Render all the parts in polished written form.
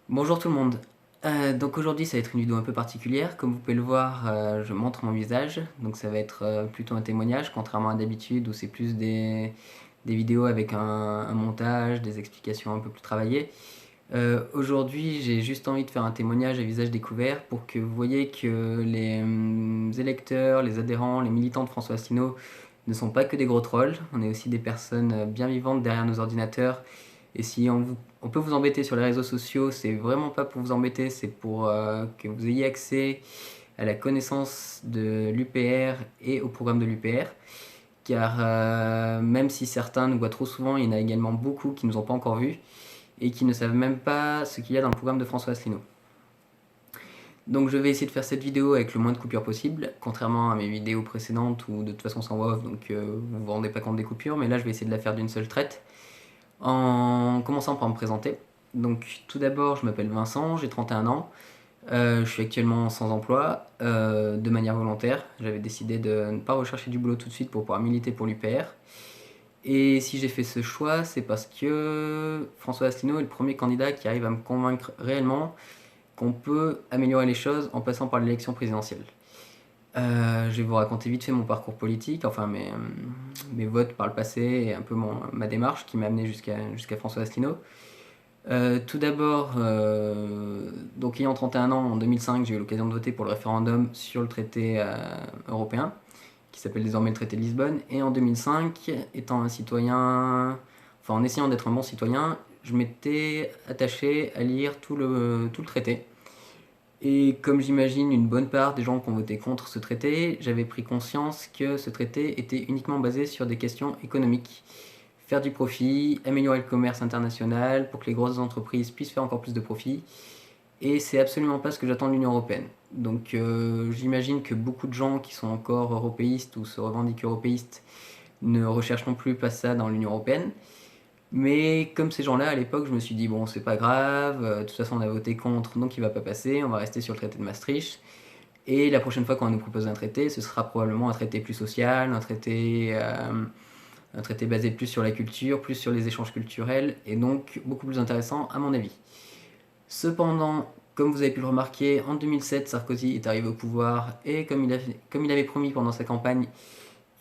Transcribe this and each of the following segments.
Bonjour tout le monde. Donc aujourd'hui ça va être une vidéo un peu particulière. Comme vous pouvez le voir, je montre mon visage. Donc ça va être plutôt un témoignage, contrairement à d'habitude où c'est plus des vidéos avec un montage, des explications un peu plus travaillées. Aujourd'hui j'ai juste envie de faire un témoignage à visage découvert pour que vous voyez que les électeurs, les adhérents, les militants de François Asselineau ne sont pas que des gros trolls. On est aussi des personnes bien vivantes derrière nos ordinateurs. Et si on peut vous embêter sur les réseaux sociaux, c'est vraiment pas pour vous embêter, c'est pour que vous ayez accès à la connaissance de l'UPR et au programme de l'UPR. Car même si certains nous voient trop souvent, il y en a également beaucoup qui ne nous ont pas encore vus et qui ne savent même pas ce qu'il y a dans le programme de François Asselineau. Donc je vais essayer de faire cette vidéo avec le moins de coupures possible, contrairement à mes vidéos précédentes où de toute façon c'est en voix off, donc vous vous rendez pas compte des coupures, mais là je vais essayer de la faire d'une seule traite. En commençant par me présenter. Donc tout d'abord, je m'appelle Vincent, j'ai 31 ans. Je suis actuellement sans emploi, de manière volontaire. J'avais décidé de ne pas rechercher du boulot tout de suite pour pouvoir militer pour l'UPR. Et si j'ai fait ce choix, c'est parce que François Asselineau est le premier candidat qui arrive à me convaincre réellement qu'on peut améliorer les choses en passant par l'élection présidentielle. Je vais vous raconter vite fait mon parcours politique, enfin mes votes par le passé et un peu ma démarche qui m'a amené jusqu'à François Asselineau. Tout d'abord, donc ayant 31 ans, en 2005, j'ai eu l'occasion de voter pour le référendum sur le traité européen, qui s'appelle désormais le traité de Lisbonne. Et en 2005, étant un citoyen, enfin en essayant d'être un bon citoyen, je m'étais attaché à lire tout le traité. Et comme j'imagine une bonne part des gens qui ont voté contre ce traité, j'avais pris conscience que ce traité était uniquement basé sur des questions économiques. Faire du profit, améliorer le commerce international pour que les grosses entreprises puissent faire encore plus de profit. Et c'est absolument pas ce que j'attends de l'Union Européenne. Donc j'imagine que beaucoup de gens qui sont encore européistes ou se revendiquent européistes ne recherchent non plus pas ça dans l'Union Européenne. Mais comme ces gens-là, à l'époque, je me suis dit, bon, c'est pas grave, de toute façon, on a voté contre, donc il va pas passer, on va rester sur le traité de Maastricht. Et la prochaine fois qu'on va nous proposer un traité, ce sera probablement un traité plus social, un traité basé plus sur la culture, plus sur les échanges culturels, et donc beaucoup plus intéressant à mon avis. Cependant, comme vous avez pu le remarquer, en 2007, Sarkozy est arrivé au pouvoir, et comme il avait promis pendant sa campagne,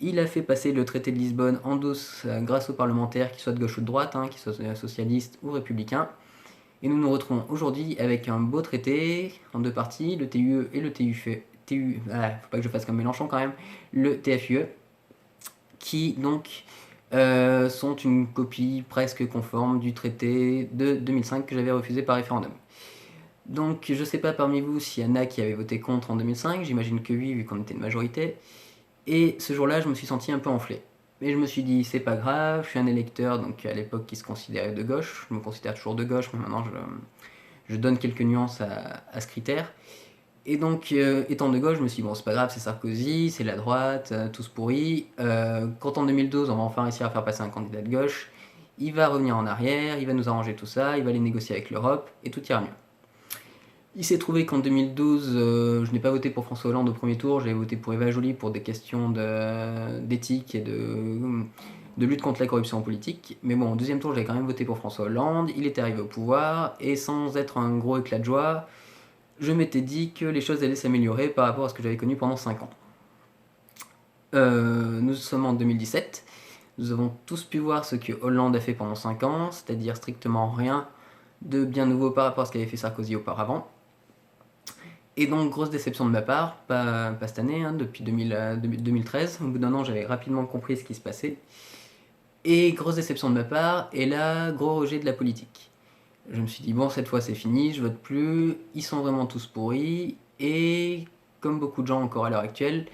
il a fait passer le traité de Lisbonne en douce grâce aux parlementaires, qu'ils soient de gauche ou de droite, qu'ils soient socialistes ou républicains. Et nous nous retrouvons aujourd'hui avec un beau traité en deux parties, le TUE et le TUFE. Faut pas que je fasse comme Mélenchon quand même, le TFUE, qui donc sont une copie presque conforme du traité de 2005 que j'avais refusé par référendum. Donc je sais pas parmi vous s'il y en a qui avaient voté contre en 2005, j'imagine que oui vu qu'on était une majorité. Et ce jour-là, je me suis senti un peu enflé. Mais je me suis dit, c'est pas grave, je suis un électeur, donc à l'époque qui se considérait de gauche, je me considère toujours de gauche, mais maintenant je donne quelques nuances à ce critère. Et donc, étant de gauche, je me suis dit, bon, c'est pas grave, c'est Sarkozy, c'est la droite, tous pourris. Quand en 2012, on va enfin réussir à faire passer un candidat de gauche, il va revenir en arrière, il va nous arranger tout ça, il va aller négocier avec l'Europe, et tout ira mieux. Il s'est trouvé qu'en 2012, je n'ai pas voté pour François Hollande au premier tour, j'avais voté pour Eva Joly pour des questions d'éthique et de lutte contre la corruption en politique. Mais bon, au deuxième tour, j'avais quand même voté pour François Hollande, il était arrivé au pouvoir, et sans être un gros éclat de joie, je m'étais dit que les choses allaient s'améliorer par rapport à ce que j'avais connu pendant 5 ans. Nous sommes en 2017, nous avons tous pu voir ce que Hollande a fait pendant 5 ans, c'est-à-dire strictement rien de bien nouveau par rapport à ce qu'avait fait Sarkozy auparavant. Et donc, grosse déception de ma part, pas cette année, depuis 2013. Au bout d'un an, j'avais rapidement compris ce qui se passait. Et grosse déception de ma part, et là, gros rejet de la politique. Je me suis dit, bon, cette fois c'est fini, je vote plus, ils sont vraiment tous pourris, et comme beaucoup de gens encore à l'heure actuelle,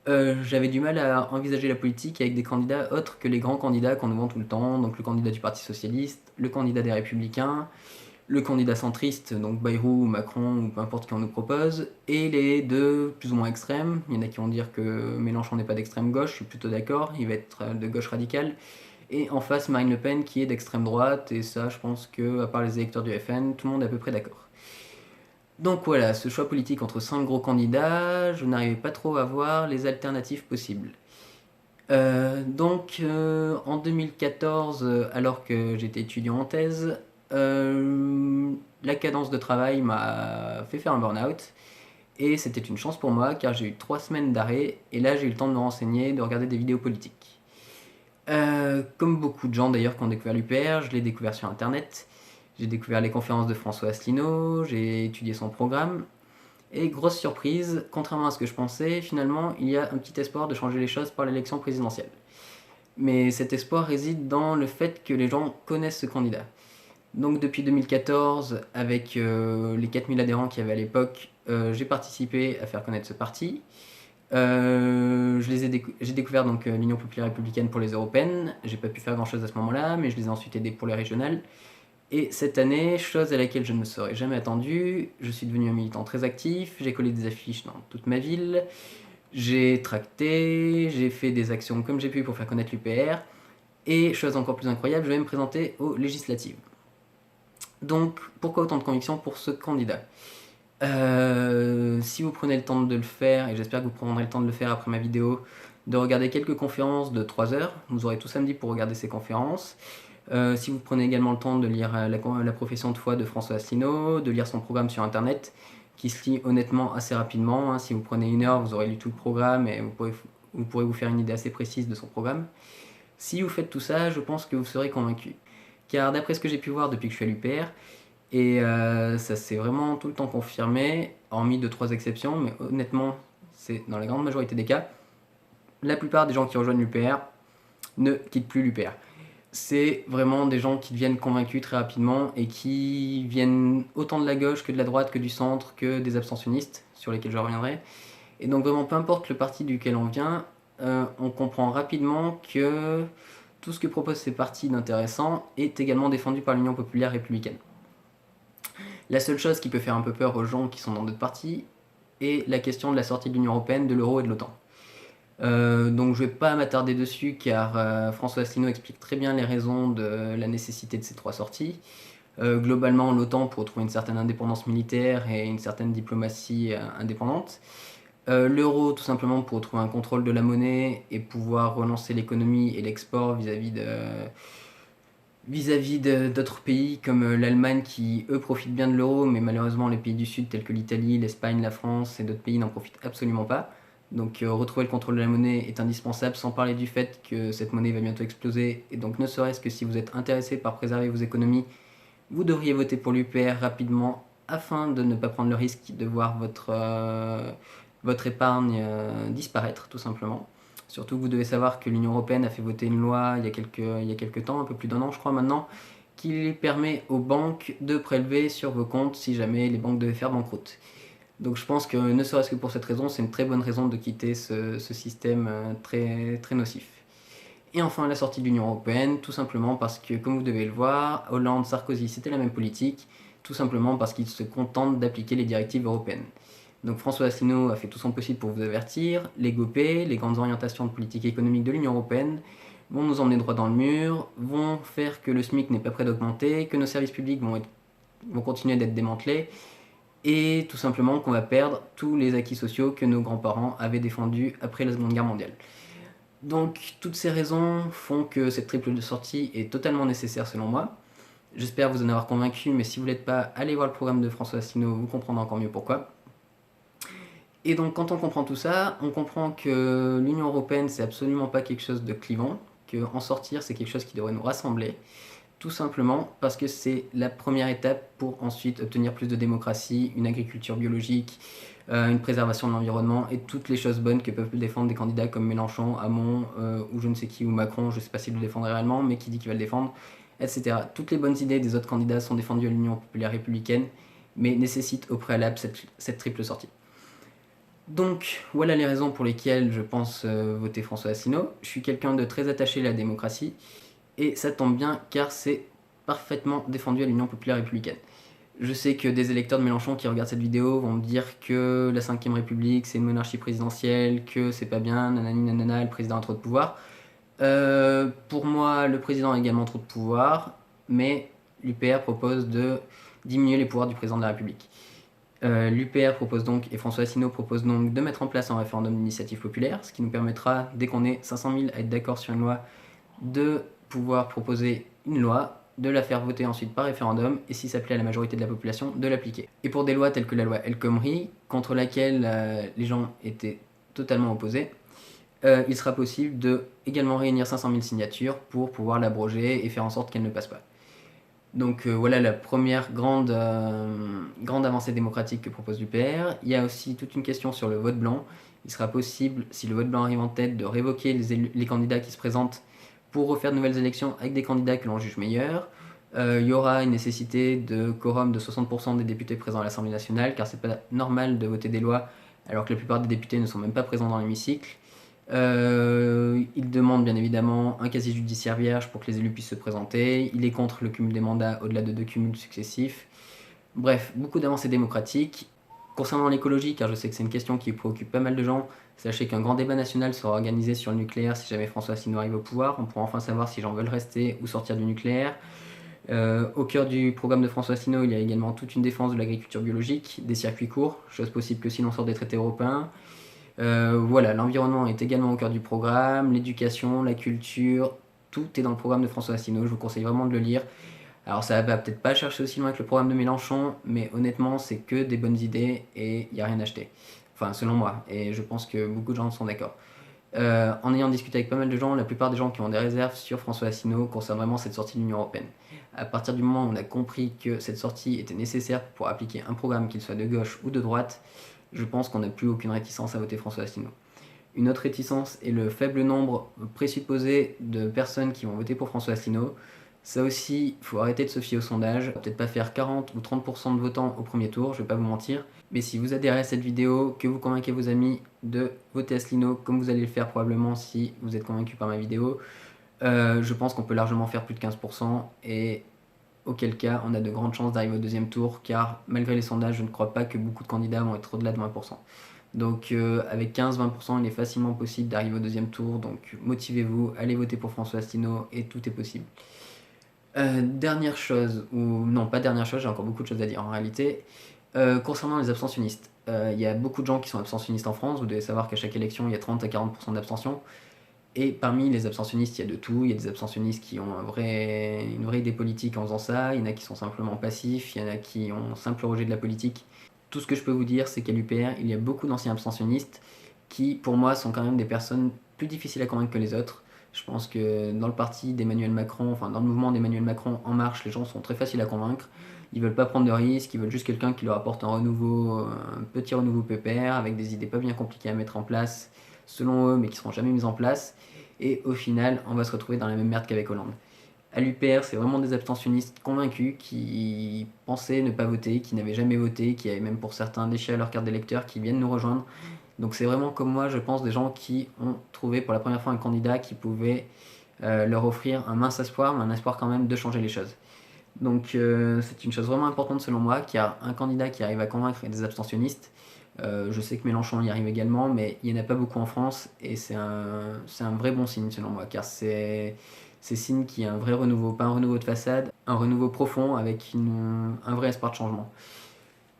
j'avais du mal à envisager la politique avec des candidats autres que les grands candidats qu'on nous vend tout le temps, donc le candidat du Parti Socialiste, le candidat des Républicains, le candidat centriste, donc Bayrou ou Macron ou peu importe qui on nous propose, et les deux plus ou moins extrêmes. Il y en a qui vont dire que Mélenchon n'est pas d'extrême gauche, je suis plutôt d'accord, il va être de gauche radicale. Et en face, Marine Le Pen qui est d'extrême droite, et ça, je pense que, à part les électeurs du FN, tout le monde est à peu près d'accord. Donc voilà, ce choix politique entre 5 gros candidats, je n'arrivais pas trop à voir les alternatives possibles. En 2014, alors que j'étais étudiant en thèse, la cadence de travail m'a fait faire un burn-out. Et c'était une chance pour moi car j'ai eu 3 semaines d'arrêt et là j'ai eu le temps de me renseigner, de regarder des vidéos politiques. Comme beaucoup de gens d'ailleurs qui ont découvert l'UPR, je l'ai découvert sur internet. J'ai découvert les conférences de François Asselineau, j'ai étudié son programme. Et grosse surprise, contrairement à ce que je pensais, finalement il y a un petit espoir de changer les choses par l'élection présidentielle. Mais cet espoir réside dans le fait que les gens connaissent ce candidat. Donc depuis 2014, avec les 4000 adhérents qu'il y avait à l'époque, j'ai participé à faire connaître ce parti. J'ai découvert donc l'Union populaire républicaine pour les européennes. J'ai pas pu faire grand chose à ce moment-là, mais je les ai ensuite aidés pour les régionales. Et cette année, chose à laquelle je ne me serais jamais attendu, je suis devenu un militant très actif, j'ai collé des affiches dans toute ma ville, j'ai tracté, j'ai fait des actions comme j'ai pu pour faire connaître l'UPR, et chose encore plus incroyable, je vais me présenter aux législatives. Donc, pourquoi autant de conviction pour ce candidat? Si vous prenez le temps de le faire, et j'espère que vous prendrez le temps de le faire après ma vidéo, de regarder quelques conférences de 3 heures, vous aurez tout samedi pour regarder ces conférences. Si vous prenez également le temps de lire la profession de foi de François Asselineau, de lire son programme sur internet, qui se lit honnêtement assez rapidement. Si vous prenez 1 heure, vous aurez lu tout le programme et vous pourrez vous faire une idée assez précise de son programme. Si vous faites tout ça, je pense que vous serez convaincu. Car d'après ce que j'ai pu voir depuis que je suis à l'UPR, et ça s'est vraiment tout le temps confirmé, hormis 2-3 exceptions, mais honnêtement, c'est dans la grande majorité des cas, la plupart des gens qui rejoignent l'UPR ne quittent plus l'UPR. C'est vraiment des gens qui deviennent convaincus très rapidement et qui viennent autant de la gauche que de la droite, que du centre, que des abstentionnistes, sur lesquels je reviendrai. Et donc vraiment, peu importe le parti duquel on vient, on comprend rapidement que tout ce que proposent ces partis d'intéressant est également défendu par l'Union populaire républicaine. La seule chose qui peut faire un peu peur aux gens qui sont dans d'autres partis est la question de la sortie de l'Union européenne, de l'euro et de l'OTAN. Donc je ne vais pas m'attarder dessus car François Asselineau explique très bien les raisons de la nécessité de ces 3 sorties. Globalement, l'OTAN pour retrouver une certaine indépendance militaire et une certaine diplomatie indépendante. L'euro tout simplement pour retrouver un contrôle de la monnaie et pouvoir relancer l'économie et l'export vis-à-vis d'autres pays comme l'Allemagne qui eux profitent bien de l'euro, mais malheureusement les pays du sud tels que l'Italie, l'Espagne, la France et d'autres pays n'en profitent absolument pas. Donc retrouver le contrôle de la monnaie est indispensable, sans parler du fait que cette monnaie va bientôt exploser. Et donc ne serait-ce que si vous êtes intéressé par préserver vos économies, vous devriez voter pour l'UPR rapidement afin de ne pas prendre le risque de voir votre épargne disparaître tout simplement. Surtout que vous devez savoir que l'Union européenne a fait voter une loi il y a quelques temps, un peu plus d'1 an je crois maintenant, qui permet aux banques de prélever sur vos comptes si jamais les banques devaient faire banqueroute. Donc je pense que ne serait-ce que pour cette raison, c'est une très bonne raison de quitter ce système très, très nocif. Et enfin la sortie de l'Union européenne, tout simplement parce que, comme vous devez le voir, Hollande, Sarkozy, c'était la même politique, tout simplement parce qu'ils se contentent d'appliquer les directives européennes. Donc François Asselineau a fait tout son possible pour vous avertir, les GOP, les grandes orientations de politique économique de l'Union européenne, vont nous emmener droit dans le mur, vont faire que le SMIC n'est pas prêt d'augmenter, que nos services publics vont continuer d'être démantelés, et tout simplement qu'on va perdre tous les acquis sociaux que nos grands-parents avaient défendus après la Seconde Guerre mondiale. Donc toutes ces raisons font que cette triple sortie est totalement nécessaire selon moi. J'espère vous en avoir convaincu, mais si vous ne l'êtes pas, allez voir le programme de François Asselineau, vous comprendrez encore mieux pourquoi. Et donc quand on comprend tout ça, on comprend que l'Union européenne c'est absolument pas quelque chose de clivant, qu'en sortir c'est quelque chose qui devrait nous rassembler, tout simplement parce que c'est la première étape pour ensuite obtenir plus de démocratie, une agriculture biologique, une préservation de l'environnement et toutes les choses bonnes que peuvent défendre des candidats comme Mélenchon, Hamon ou je ne sais qui, ou Macron, je ne sais pas s'il le défendrait réellement, mais qui dit qu'il va le défendre, etc. Toutes les bonnes idées des autres candidats sont défendues à l'Union populaire républicaine, mais nécessitent au préalable cette triple sortie. Donc voilà les raisons pour lesquelles je pense voter François Asselineau. Je suis quelqu'un de très attaché à la démocratie, et ça tombe bien car c'est parfaitement défendu à l'Union populaire républicaine. Je sais que des électeurs de Mélenchon qui regardent cette vidéo vont me dire que la 5ème République c'est une monarchie présidentielle, que c'est pas bien, nanani nanana, le président a trop de pouvoir. Pour moi, le président a également trop de pouvoir, mais l'UPR propose de diminuer les pouvoirs du président de la République. L'UPR propose donc, et François Asselineau propose donc de mettre en place un référendum d'initiative populaire, ce qui nous permettra, dès qu'on est 500 000 à être d'accord sur une loi, de pouvoir proposer une loi de la faire voter ensuite par référendum, et si ça plaît à la majorité de la population, de l'appliquer. Et pour des lois telles que la loi El Khomri, contre laquelle les gens étaient totalement opposés, il sera possible de également réunir 500 000 signatures pour pouvoir l'abroger et faire en sorte qu'elle ne passe pas. Donc voilà la première grande avancée démocratique que propose l'UPR. Il y a aussi toute une question sur le vote blanc. Il sera possible, si le vote blanc arrive en tête, de révoquer les candidats qui se présentent pour refaire de nouvelles élections avec des candidats que l'on juge meilleurs. Il y aura une nécessité de quorum de 60% des députés présents à l'Assemblée nationale, car c'est pas normal de voter des lois alors que la plupart des députés ne sont même pas présents dans l'hémicycle. Il demande bien évidemment un casier judiciaire vierge pour que les élus puissent se présenter. Il est contre le cumul des mandats au-delà de 2 cumuls successifs. Bref, beaucoup d'avancées démocratiques. Concernant l'écologie, car je sais que c'est une question qui préoccupe pas mal de gens, sachez qu'un grand débat national sera organisé sur le nucléaire si jamais François Asselineau arrive au pouvoir. On pourra enfin savoir si les gens veulent rester ou sortir du nucléaire. Au cœur du programme de François Asselineau, il y a également toute une défense de l'agriculture biologique, des circuits courts, chose possible que si l'on sort des traités européens. Voilà, l'environnement est également au cœur du programme, l'éducation, la culture, tout est dans le programme de François Asselineau, je vous conseille vraiment de le lire. Alors ça va peut-être pas chercher aussi loin que le programme de Mélenchon, mais honnêtement c'est que des bonnes idées et il n'y a rien à acheter. Enfin selon moi, et je pense que beaucoup de gens sont d'accord. En ayant discuté avec pas mal de gens, la plupart des gens qui ont des réserves sur François Asselineau concernent vraiment cette sortie de l'Union Européenne. À partir du moment où on a compris que cette sortie était nécessaire pour appliquer un programme, qu'il soit de gauche ou de droite, je pense qu'on n'a plus aucune réticence à voter François Asselineau. Une autre réticence est le faible nombre présupposé de personnes qui vont voter pour François Asselineau. Ça aussi, il faut arrêter de se fier au sondage. Peut-être pas faire 40 ou 30% de votants au premier tour, je vais pas vous mentir. Mais si vous adhérez à cette vidéo, que vous convainquez vos amis de voter Asselineau, comme vous allez le faire probablement si vous êtes convaincu par ma vidéo, je pense qu'on peut largement faire plus de 15%, et auquel cas on a de grandes chances d'arriver au deuxième tour, car malgré les sondages, je ne crois pas que beaucoup de candidats vont être au-delà de 20%. Donc avec 15-20%, il est facilement possible d'arriver au deuxième tour, donc motivez-vous, allez voter pour François Asselineau et tout est possible. Dernière chose, ou non pas dernière chose, j'ai encore beaucoup de choses à dire en réalité, concernant les abstentionnistes. Il y a beaucoup de gens qui sont abstentionnistes en France, vous devez savoir qu'à chaque élection il y a 30 à 40% d'abstention. Et parmi les abstentionnistes, il y a de tout. Il y a des abstentionnistes qui ont une vraie idée politique en faisant ça, il y en a qui sont simplement passifs, il y en a qui ont un simple rejet de la politique. Tout ce que je peux vous dire, c'est qu'à l'UPR, il y a beaucoup d'anciens abstentionnistes qui, pour moi, sont quand même des personnes plus difficiles à convaincre que les autres. Je pense que dans le parti d'Emmanuel Macron, enfin dans le mouvement d'Emmanuel Macron En Marche, les gens sont très faciles à convaincre. Ils veulent pas prendre de risques, ils veulent juste quelqu'un qui leur apporte un petit renouveau pépère, avec des idées pas bien compliquées à mettre en place, selon eux, mais qui seront jamais mises en place. Et au final, on va se retrouver dans la même merde qu'avec Hollande. À l'UPR, c'est vraiment des abstentionnistes convaincus qui pensaient ne pas voter, qui n'avaient jamais voté, qui avaient même pour certains déchiré leur carte d'électeur, qui viennent nous rejoindre. Donc c'est vraiment comme moi, je pense, des gens qui ont trouvé pour la première fois un candidat qui pouvait leur offrir un mince espoir, mais un espoir quand même de changer les choses. Donc c'est une chose vraiment importante selon moi, qu'il y a un candidat qui arrive à convaincre des abstentionnistes. Je sais que Mélenchon y arrive également, mais il n'y en a pas beaucoup en France, et c'est un vrai bon signe selon moi, car c'est signe qu'il y a un vrai renouveau, pas un renouveau de façade, un renouveau profond avec un vrai espoir de changement.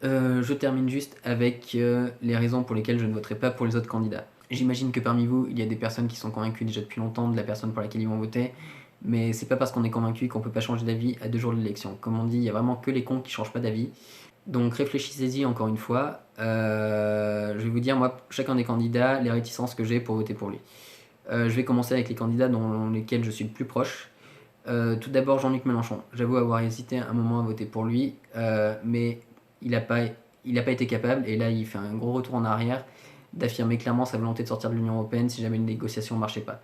Je termine juste avec les raisons pour lesquelles je ne voterai pas pour les autres candidats. J'imagine que parmi vous, il y a des personnes qui sont convaincues déjà depuis longtemps de la personne pour laquelle ils vont voter, mais c'est pas parce qu'on est convaincu qu'on peut pas changer d'avis à 2 jours de l'élection. Comme on dit, il y a vraiment que les cons qui changent pas d'avis. Donc réfléchissez-y encore une fois. Je vais vous dire, moi, chacun des candidats, les réticences que j'ai pour voter pour lui. Je vais commencer avec les candidats dont lesquels je suis le plus proche. Tout d'abord, Jean-Luc Mélenchon. J'avoue avoir hésité un moment à voter pour lui, mais il n'a pas été capable, et là il fait un gros retour en arrière, d'affirmer clairement sa volonté de sortir de l'Union Européenne si jamais une négociation ne marchait pas.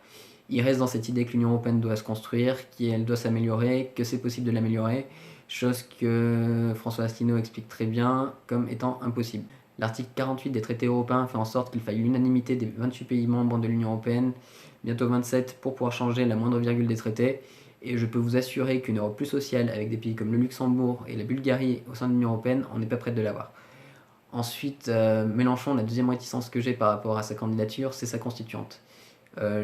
Il reste dans cette idée que l'Union Européenne doit se construire, qu'elle doit s'améliorer, que c'est possible de l'améliorer, chose que François Asselineau explique très bien comme étant impossible. L'article 48 des traités européens fait en sorte qu'il faille l'unanimité des 28 pays membres de l'Union Européenne, bientôt 27, pour pouvoir changer la moindre virgule des traités, et je peux vous assurer qu'une Europe plus sociale avec des pays comme le Luxembourg et la Bulgarie au sein de l'Union Européenne, on n'est pas prêt de l'avoir. Ensuite, Mélenchon, la deuxième réticence que j'ai par rapport à sa candidature, c'est sa constituante.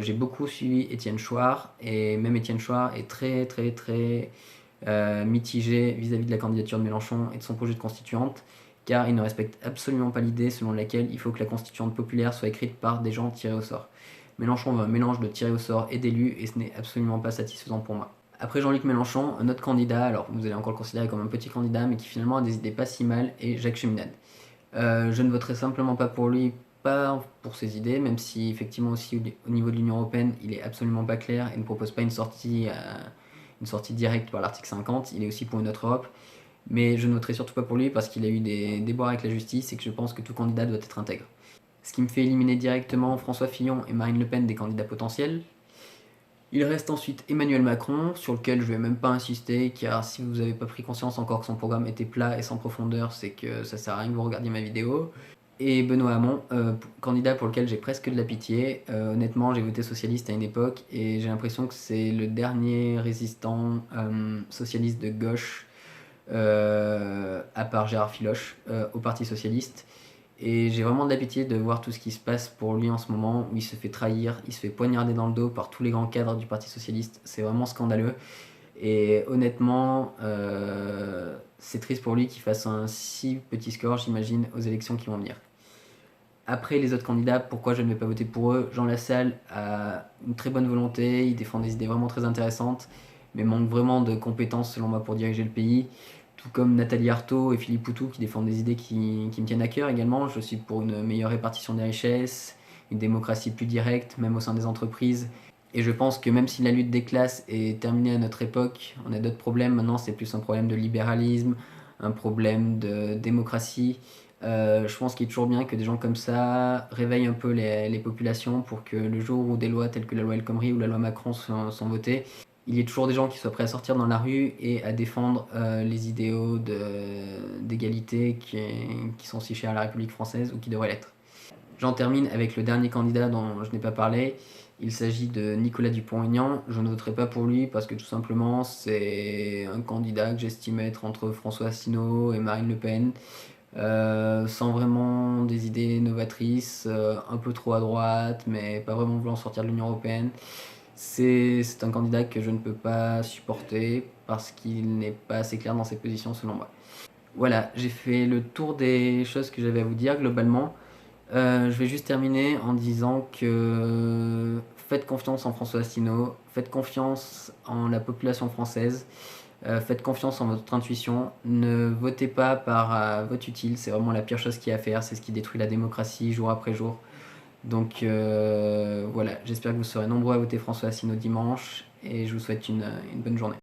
J'ai beaucoup suivi Étienne Chouard, et même Étienne Chouard est très mitigé vis-à-vis de la candidature de Mélenchon et de son projet de constituante, car il ne respecte absolument pas l'idée selon laquelle il faut que la constituante populaire soit écrite par des gens tirés au sort. Mélenchon veut un mélange de tirés au sort et d'élus, et ce n'est absolument pas satisfaisant pour moi. Après Jean-Luc Mélenchon, un autre candidat, alors vous allez encore le considérer comme un petit candidat, mais qui finalement a des idées pas si mal, est Jacques Cheminade. Je ne voterai simplement pas pour lui, pas pour ses idées, même si effectivement aussi au niveau de l'Union Européenne, il est absolument pas clair et ne propose pas une sortie directe par l'article 50, il est aussi pour une autre Europe. Mais je ne voterai surtout pas pour lui parce qu'il a eu des déboires avec la justice et que je pense que tout candidat doit être intègre. Ce qui me fait éliminer directement François Fillon et Marine Le Pen des candidats potentiels. Il reste ensuite Emmanuel Macron, sur lequel je vais même pas insister, car si vous n'avez pas pris conscience encore que son programme était plat et sans profondeur, c'est que ça sert à rien que vous regardiez ma vidéo. Et Benoît Hamon, candidat pour lequel j'ai presque de la pitié. Honnêtement, j'ai voté socialiste à une époque et j'ai l'impression que c'est le dernier résistant socialiste de gauche, à part Gérard Filoche, au Parti socialiste. Et j'ai vraiment de la pitié de voir tout ce qui se passe pour lui en ce moment, où il se fait trahir, il se fait poignarder dans le dos par tous les grands cadres du Parti socialiste. C'est vraiment scandaleux. Et honnêtement, c'est triste pour lui qu'il fasse un si petit score, j'imagine, aux élections qui vont venir. Après, les autres candidats, pourquoi je ne vais pas voter pour eux? Jean Lassalle a une très bonne volonté, il défend des idées vraiment très intéressantes, mais manque vraiment de compétences selon moi pour diriger le pays. Tout comme Nathalie Arthaud et Philippe Poutou qui défendent des idées qui me tiennent à cœur également. Je suis pour une meilleure répartition des richesses, une démocratie plus directe, même au sein des entreprises. Et je pense que même si la lutte des classes est terminée à notre époque, on a d'autres problèmes. Maintenant, c'est plus un problème de libéralisme, un problème de démocratie. Je pense qu'il est toujours bien que des gens comme ça réveillent un peu les populations pour que le jour où des lois telles que la loi El Khomri ou la loi Macron sont votées, il y ait toujours des gens qui soient prêts à sortir dans la rue et à défendre les idéaux d'égalité qui sont si chers à la République française ou qui devraient l'être. J'en termine avec le dernier candidat dont je n'ai pas parlé. Il s'agit de Nicolas Dupont-Aignan. Je ne voterai pas pour lui parce que tout simplement c'est un candidat que j'estime être entre François Asselineau et Marine Le Pen. Sans vraiment des idées novatrices, un peu trop à droite, mais pas vraiment voulant sortir de l'Union Européenne. C'est un candidat que je ne peux pas supporter parce qu'il n'est pas assez clair dans ses positions selon moi. Voilà, j'ai fait le tour des choses que j'avais à vous dire globalement. Je vais juste terminer en disant que faites confiance en François Asselineau, faites confiance en la population française, faites confiance en votre intuition, ne votez pas par vote utile, c'est vraiment la pire chose qu'il y a à faire, c'est ce qui détruit la démocratie jour après jour. Donc voilà, j'espère que vous serez nombreux à voter François Asselineau dimanche et je vous souhaite une bonne journée.